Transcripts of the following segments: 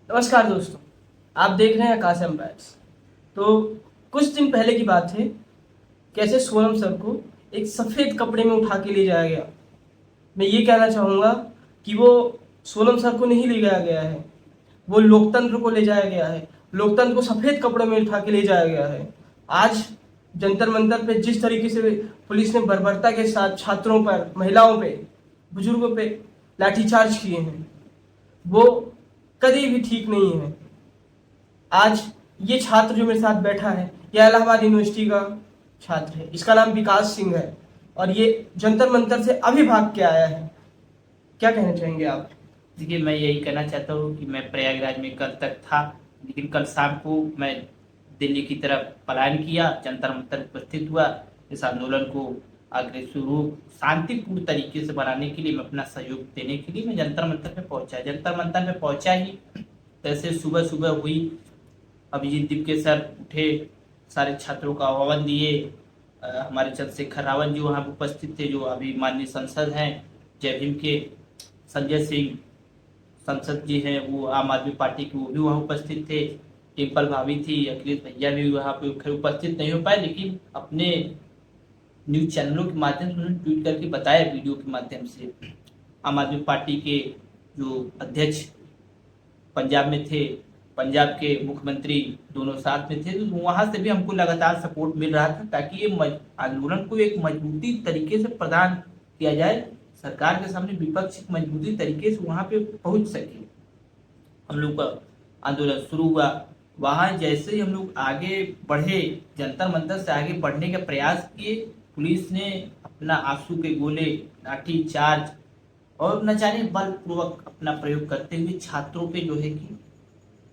नमस्कार दोस्तों, आप देख रहे हैं आकाश एम्पायर्स। तो कुछ दिन पहले की बात है, कैसे सोनम सर को एक सफ़ेद कपड़े में उठा के ले जाया गया। मैं ये कहना चाहूँगा कि वो सोनम सर को नहीं ले जाया गया है, वो लोकतंत्र को ले जाया गया है। लोकतंत्र को सफ़ेद कपड़े में उठा के ले जाया गया है। आज जंतर मंतर पे जिस तरीके से पुलिस ने बर्बरता के साथ छात्रों पर, महिलाओं पे, बुजुर्गों पे लाठीचार्ज किए हैं, वो कभी भी ठीक नहीं है। आज ये छात्र जो मेरे साथ बैठा है, ये इलाहाबाद यूनिवर्सिटी का छात्र है। इसका नाम विकास सिंह है और ये जंतर मंतर से अभी भाग के आया है। क्या कहना चाहेंगे आप? देखिए, मैं यही कहना चाहता हूँ कि मैं प्रयागराज में कल तक था, लेकिन कल शाम को मैं दिल्ली की तरफ पलायन किया, जंतर मंतर उपस्थित हुआ। इस आंदोलन को आगे शुरू शांतिपूर्ण तरीके से बनाने के लिए, मैं अपना सहयोग देने के लिए मैं जंतर मंतर पे पहुंचा। जंतर मंतर में पहुंचा ही तैसे सुबह सुबह हुई, अभिजीत दीप सर उठे, सारे छात्रों का आह्वान दिए। हमारे चंद्रशेखर रावत जी वहाँ उपस्थित थे, जो अभी माननीय सांसद हैं जय भीम के। संजय सिंह संसद जी हैं, वो आम आदमी पार्टी के, वो भी वहाँ उपस्थित थे। टिम्पल भाभी थी, अखिलेश भैया भी वहाँ पे उपस्थित नहीं हो पाए, लेकिन अपने न्यूज चैनलों के माध्यम से उन्होंने ट्वीट करके बताया, वीडियो के माध्यम से। आम आदमी पार्टी के जो अध्यक्ष पंजाब में थे, पंजाब के मुख्यमंत्री दोनों साथ में थे, तो वहां से भी हमको लगातार सपोर्ट मिल रहा था, ताकि ये आंदोलन को एक मजबूती तरीके से प्रदान किया जाए, सरकार के सामने विपक्ष मजबूती तरीके से वहां पे पहुंच सके। हम लोग का आंदोलन शुरू हुआ। वहां जैसे ही हम लोग आगे बढ़े, जंतर मंतर से आगे बढ़ने का प्रयास किए, पुलिस ने अपना आंसू के गोले, लाठी चार्ज और न जाने बलपूर्वक अपना प्रयोग करते हुए छात्रों पे जो है कि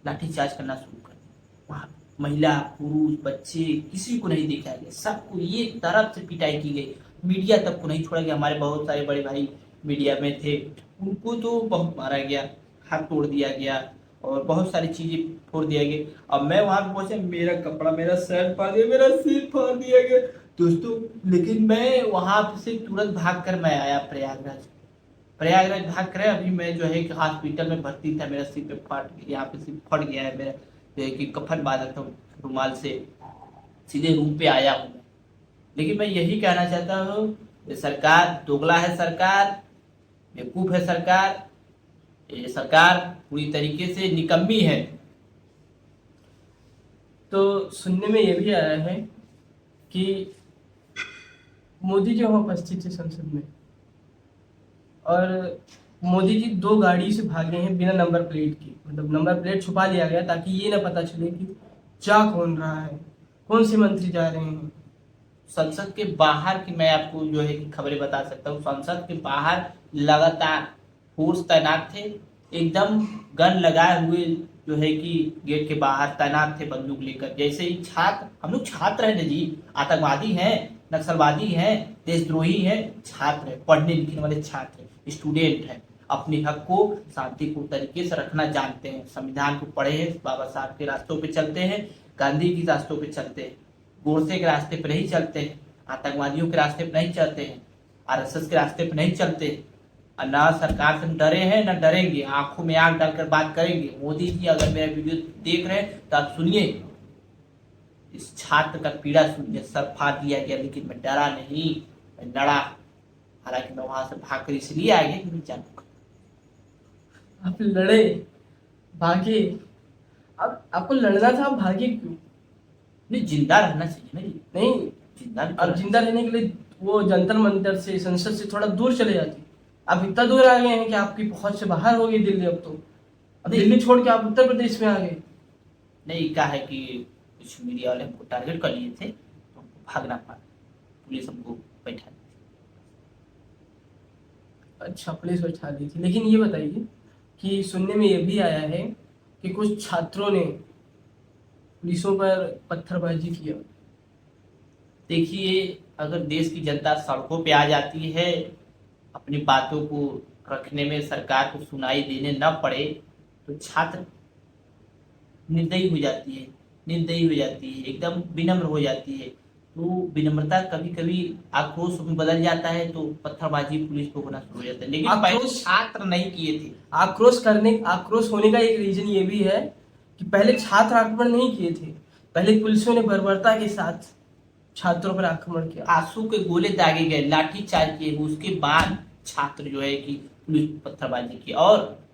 लाठीचार्ज करना शुरू कर दिया। वहां महिला, पुरुष, बच्चे, किसी को नहीं देखा गया, सबको एक तरफ से पिटाई की गई। मीडिया तक को नहीं छोड़ा गया। हमारे बहुत सारे बड़े भाई मीडिया में थे, उनको तो बहुत मारा गया, हाथ तोड़ दिया गया और बहुत सारी चीजें फोड़ दिया गया। अब मैं वहां पे पहुंचा, मेरा कपड़ा, मेरा शर्ट फाड़ दिया, मेरा सिर फाड़ दिया गया दोस्तों। लेकिन मैं वहां से तुरंत भाग कर मैं आया प्रयागराज। प्रयागराज भाग कर अभी मैं जो है कि हॉस्पिटल में भर्ती था। मेरा सिर पे फट, यहाँ पे सिर फट गया है मेरा, जो है कि कफन बांधा था रुमाल से। सीधे रूम पे आया हूँ मैं। लेकिन मैं यही कहना चाहता हूँ, ये सरकार दोगला है, सरकार बेवकूफ है, सरकार ये सरकार पूरी तरीके से निकम्मी है। तो सुनने में ये भी आया है कि मोदी जी वहाँ उपस्थित थे संसद में और मोदी जी 2 गाड़ी से भागे हैं बिना नंबर प्लेट के। मतलब नंबर प्लेट छुपा लिया गया ताकि ये ना पता चले कि जा कौन रहा है, कौन से मंत्री जा रहे हैं। संसद के बाहर की मैं आपको जो है कि खबरें बता सकता हूँ। संसद के बाहर लगातार फोर्स तैनात थे, एकदम गन लगाए हुए, जो है कि गेट के बाहर तैनात थे बंदूक लेकर। जैसे ही छात्र, हम लोग छात्र हैं ना जी, आतंकवादी हैं, नक्सलवादी हैं, देशद्रोही हैं, छात्र हैं, पढ़ने लिखने वाले छात्र हैं, स्टूडेंट हैं, अपने हक को शांतिपूर्ण तरीके से रखना जानते हैं, संविधान को पढ़े हैं, बाबा साहब के रास्तों पे चलते हैं, गांधी के रास्तों पे चलते हैं, गोडसे के रास्ते पे नहीं चलते हैं, आतंकवादियों के रास्ते पे नहीं चलते हैं, आरएसएस के रास्ते पे नहीं चलते हैं। और ना सरकार से डरे हैं ना डरेंगे, आंखों में आंख डालकर बात करेंगे। मोदी जी अगर मेरा वीडियो देख रहे हैं तो आप सुनिए, इस छात्र का पीड़ा सुनिए। सर फाड़ दिया गया, लेकिन मैं डरा नहीं, मैं लड़ा। हालांकि मैं वहां से भागकर इसलिए आ गया कि मैं जानू। आप लड़े, भागे। अब आपको लड़ना था, आप भागे क्यों? नहीं, जिंदा रहना चाहिए ना जी। नहीं, जिंदा भी तो अब रहना जिंदा रहने के लिए वो जंतर मंतर से, संसद से थोड़ा दूर चले जाते। आप इतना दूर आ गए हैं कि आपकी पहुंच से बाहर हो गई दिल्ली। अब तो अब चाहिए। दिल्ली छोड़ के आप उत्तर प्रदेश में आ गए। नहीं, क्या है कि कुछ मीडिया वाले हमको टारगेट कर लिए थे, तो हमको भागना पड़ा, पुलिस हमको बैठा दी। अच्छा, पुलिस बैठा दी थी। लेकिन ये बताइए कि सुनने में ये भी आया है कि कुछ छात्रों ने पुलिसों पर पत्थरबाजी किया। देखिए, अगर देश की जनता सड़कों पे आ जाती है, अपनी बातों को रखने में सरकार को सुनाई देने न पड़े, तो छात्र निर्दयी हो जाती है, निर्दयी हो जाती है, एकदम विनम्र हो जाती है। तो विनम्रता कभी कभी आक्रोश में बदल जाता है, तो पत्थरबाजी पुलिस पे होना शुरू हो जाता है, लेकिन पहले आक्रोश छात्र नहीं किए थे। आक्रोश होने का एक रीजन ये भी है कि पहले छात्र आक्रमण नहीं किए थे, पहले पुलिसों ने बर्बरता के साथ छात्रों पर आक्रमण किया। आंसू के गोले दागे गए, लाठी चार्ज किए, उसके बाद छात्र जो है कि पुलिस पे पत्थरबाजी की। और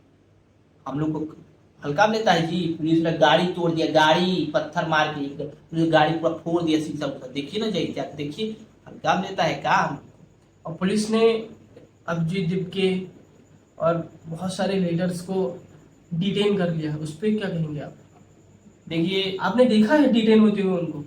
हम लोग को हल्का में लेता है जी, पुलिस ने गाड़ी तोड़ दिया, गाड़ी पत्थर मार के पुलिस गाड़ी पूरा फोड़ दिया, शीशा उसका देखिए ना, जाइए जाके देखिए, हल्का में लेता है काम। और पुलिस ने अभिजीत दिपके और बहुत सारे लीडर्स को डिटेन कर लिया, उस पर क्या कहेंगे आप? देखिए, आपने देखा है डिटेन होते हुए उनको?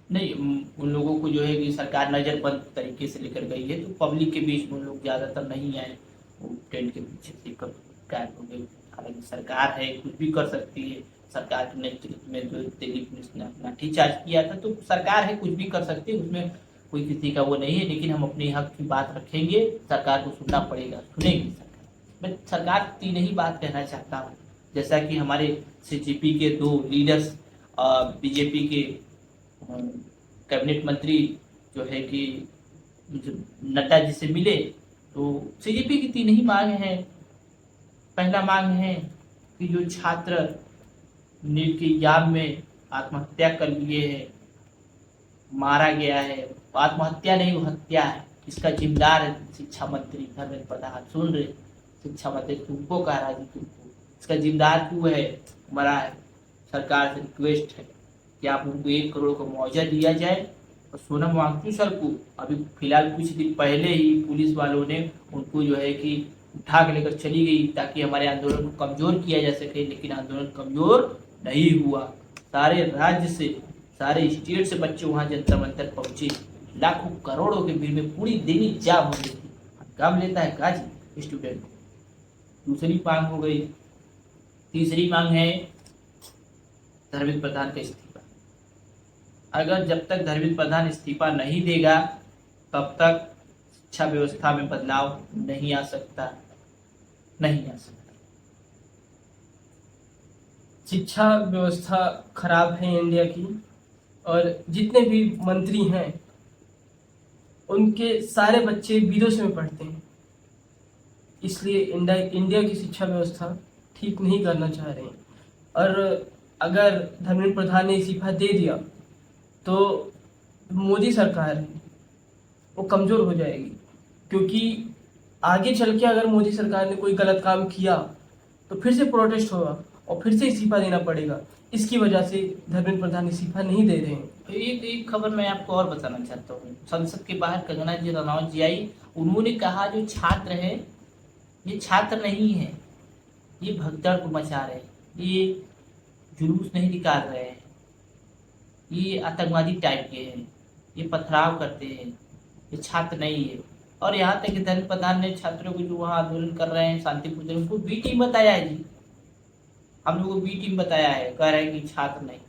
नहीं, उन लोगों को जो है कि सरकार नज़रबंद तरीके से लेकर गई है, तो पब्लिक के बीच में उन लोग ज़्यादातर नहीं आए, वो टेंट के पीछे से गायब हो गए। हालांकि सरकार है, कुछ भी कर सकती है, सरकार के नेतृत्व में जो दिल्ली पुलिस ने लाठीचार्ज किया था, तो सरकार है, कुछ भी कर सकती है, उसमें कोई किसी का वो नहीं है। लेकिन हम अपने हक की बात रखेंगे, सरकार को सुनना पड़ेगा, सुनेगी सरकार। मैं सरकार से तीन ही बात कहना चाहता हूँ, जैसा कि हमारे सीजेपी के 2 लीडर्स, बीजेपी के कैबिनेट मंत्री जो है कि नड्डा जी से मिले, तो सीजेपी की 3 ही मांग हैं। पहला मांग है कि जो छात्र नीट के एग्जाम में आत्महत्या कर लिए है, मारा गया है, आत्महत्या नहीं, वो हत्या है, इसका जिम्मेदार है शिक्षा मंत्री धर्मेंद्र प्रधान। सुन रहे शिक्षा मंत्री, तुमको कह रहा है, तुमको इसका जिम्मेदार तू है, मरा है। सरकार से रिक्वेस्ट है कि आप उनको 1 करोड़ का मुआवजा दिया जाए। और सोनम वांगचुक सर को अभी फिलहाल कुछ दिन पहले ही पुलिस वालों ने उनको जो है कि उठा के लेकर चली गई, ताकि हमारे आंदोलन को कमजोर किया जा सके, लेकिन आंदोलन कमजोर नहीं हुआ। सारे राज्य से, सारे स्टेट से बच्चे वहाँ जंतर मंतर पहुंचे, लाखों करोड़ों के भीड़ में पूरी दिल्ली जाम हो गई थी। काम लेता है काजी स्टूडेंट को। दूसरी मांग हो गई। तीसरी मांग है धर्मेंद्र प्रधान का इस्तीफा। अगर जब तक धर्मेंद्र प्रधान इस्तीफा नहीं देगा, तब तक शिक्षा व्यवस्था में बदलाव नहीं आ सकता, नहीं आ सकता। शिक्षा व्यवस्था खराब है इंडिया की, और जितने भी मंत्री हैं उनके सारे बच्चे विदेशों में पढ़ते हैं, इसलिए इंडिया की शिक्षा व्यवस्था ठीक नहीं करना चाह रहे हैं। और अगर धर्मेंद्र प्रधान ने इस्तीफा दे दिया तो मोदी सरकार है वो कमज़ोर हो जाएगी, क्योंकि आगे चल के अगर मोदी सरकार ने कोई गलत काम किया तो फिर से प्रोटेस्ट होगा और फिर से इस्तीफा देना पड़ेगा। इसकी वजह से धर्मेंद्र प्रधान इस्तीफा नहीं दे रहे हैं। एक खबर मैं आपको और बताना चाहता हूँ। संसद के बाहर कंगना जी रनौत जी आई, उन्होंने कहा जो छात्र है ये छात्र नहीं है, ये भगदड़ को मचा रहे हैं, ये जुलूस नहीं निकाल रहे हैं, ये आतंकवादी टाइप के हैं, ये पथराव करते हैं, ये छात्र नहीं है। और यहाँ तक कि धर्मेंद्र प्रधान ने छात्रों को जो वहाँ आंदोलन कर रहे हैं शांतिपूर्ण, उनको बी टीम बताया है जी, हम लोगों को बी टीम बताया है, कह रहे हैं कि छात्र नहीं।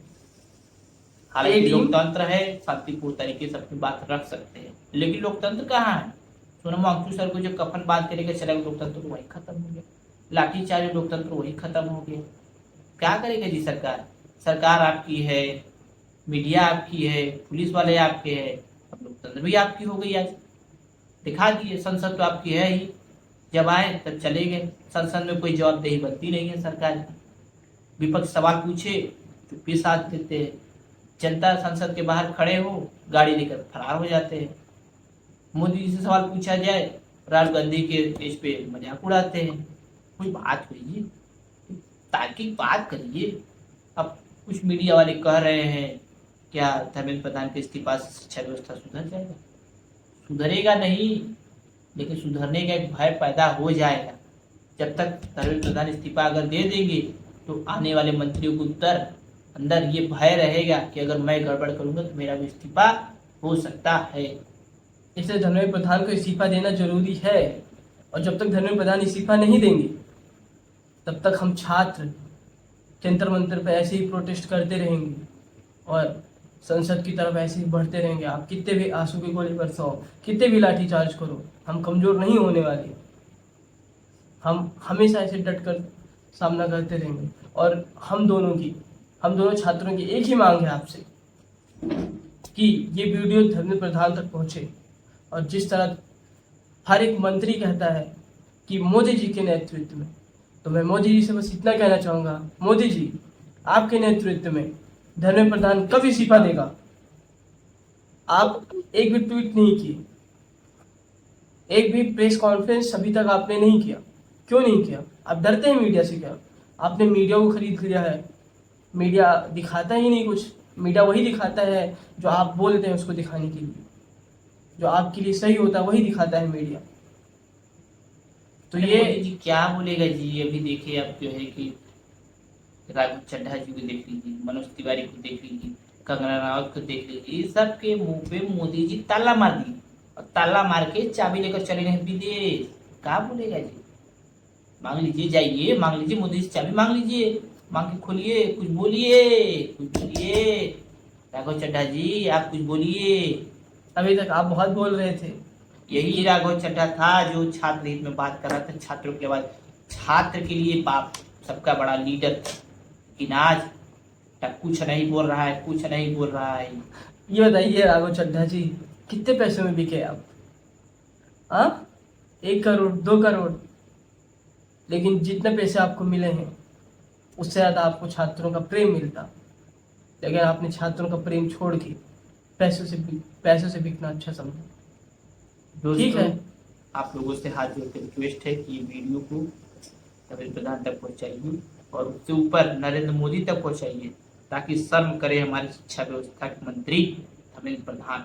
हालांकि लोकतंत्र है, शांतिपूर्ण तरीके से अपनी बात रख सकते हैं, लेकिन लोकतंत्र कहाँ है? सोनम वांगचुक सर को जो कफन बांध के लेकर चला गया, लोकतंत्र तो वही खत्म हो गया। लाठीचार्ज, लोकतंत्र वही खत्म हो गया। क्या करेगा जी सरकार? सरकार आपकी है, मीडिया आपकी है, पुलिस वाले आपके हैं, अब लोकतंत्र भी आपकी हो गई। आज दिखा दिए, संसद तो आपकी है ही, जब आए तब चले गए। संसद में कोई जवाबदेही बनती नहीं है सरकार की। विपक्ष सवाल पूछे चुप्पी साध देते हैं, जनता संसद के बाहर खड़े हो गाड़ी लेकर फरार हो जाते हैं। मोदी जी से सवाल पूछा जाए, राहुल गांधी के देश पे मजाक उड़ाते हैं। कोई बात करिए, तार्किक बात करिए। अब कुछ मीडिया वाले कह रहे हैं क्या धर्मेंद्र प्रधान के इस्तीफा से शिक्षा व्यवस्था सुधर जाएगा? सुधरेगा नहीं, लेकिन सुधरने का एक भय पैदा हो जाएगा। जब तक धर्मेंद्र प्रधान इस्तीफा अगर दे देंगे तो आने वाले मंत्रियों को अंदर ये भय रहेगा कि अगर मैं गड़बड़ करूंगा तो मेरा भी इस्तीफा हो सकता है। इसलिए धर्मेंद्र प्रधान को इस्तीफा देना जरूरी है। और जब तक धर्मेंद्र प्रधान इस्तीफा नहीं देंगे तब तक हम छात्र जंतर मंतर पर ऐसे ही प्रोटेस्ट करते रहेंगे और संसद की तरफ ऐसे ही बढ़ते रहेंगे। आप कितने भी आंसू के गोले बरसाओ, कितने भी लाठी चार्ज करो, हम कमज़ोर नहीं होने वाले। हम हमेशा ऐसे डट कर सामना करते रहेंगे। और हम दोनों छात्रों की एक ही मांग है आपसे कि ये वीडियो धर्मेंद्र प्रधान तक पहुंचे, और जिस तरह हर एक मंत्री कहता है कि मोदी जी के नेतृत्व में, तो मैं मोदी जी से बस इतना कहना चाहूँगा, मोदी जी आपके नेतृत्व में धर्मेंद्र प्रधान कब इस्तीफा देगा? आप एक भी ट्वीट नहीं किए, एक भी प्रेस कॉन्फ्रेंस अभी तक आपने नहीं किया। क्यों नहीं किया? आप डरते हैं मीडिया से क्या? आपने मीडिया को खरीद लिया है, मीडिया दिखाता ही नहीं कुछ, मीडिया वही दिखाता है जो आप बोलते हैं उसको दिखाने के लिए, जो आपके लिए सही होता है वही दिखाता है मीडिया। तो अरे ये मोदी जी क्या बोलेगा जी। अभी देखिए आप जो है कि राघव चड्ढा जी को देख लीजिए, मनोज तिवारी को देख लीजिए, कंगना रावत को देख लीजिए, ये सबके मुंह पे मोदी जी ताला मार दिए और ताला मार के चाबी लेकर चले गए विदेश। क्या बोलेगा जी? मांग लीजिए, जाइए मांग लीजिए, मोदी से चाबी मांग लीजिए, मांग के खोलिए, कुछ बोलिए, कुछ बोलिए। राघव चड्ढा जी आप कुछ बोलिए। अभी तक आप बहुत बोल रहे थे। यही राघव चड्ढा था जो छात्र हित में बात कर रहा था, छात्रों के बाद छात्र के लिए बाप सबका बड़ा लीडर था, लेकिन आज तक कुछ नहीं बोल रहा है, कुछ नहीं बोल रहा है। ये बताइए राघव चड्ढा जी, कितने पैसे में बिके आप? हाँ, 1 करोड़ 2 करोड़, लेकिन जितने पैसे आपको मिले हैं उससे ज़्यादा आपको छात्रों का प्रेम मिलता, लेकिन आपने छात्रों का प्रेम छोड़ के पैसों से बिकना अच्छा समझा। ठीक है, आप लोगों से हाथ जोड़ के रिक्वेस्ट है कि ये वीडियो को धर्मेंद्र प्रधान तक पहुंचाइए और उससे ऊपर नरेंद्र मोदी तक पहुंचाइए, ताकि शर्म करे हमारी शिक्षा व्यवस्था के मंत्री धर्मेंद्र प्रधान।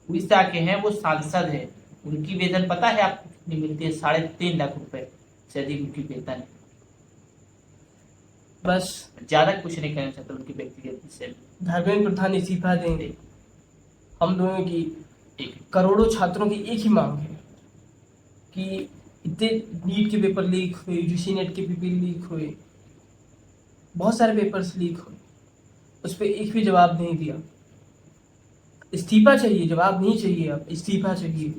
उड़ीसा के हैं, वो सांसद है, उनकी वेतन पता है आपको कितनी मिलती है? 3.5 लाख रुपए से अधिक उनकी वेतन है। बस ज्यादा कुछ नहीं कहना चाहता उनकी व्यक्तिगत से। धर्मेंद्र प्रधान इस्तीफा देंगे। हम लोगों की एक करोड़ों छात्रों की एक ही मांग है कि इतने नीट के पेपर लीक हुए, यूजी नेट के पेपर लीक हुए, बहुत सारे पेपर्स लीक हुए, उस पर एक भी जवाब नहीं दिया। इस्तीफा चाहिए, जवाब नहीं चाहिए, अब इस्तीफा चाहिए।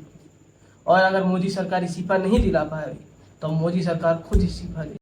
और अगर मोदी सरकार इस्तीफा नहीं दिला पाएगी तो मोदी सरकार खुद इस्तीफा दे।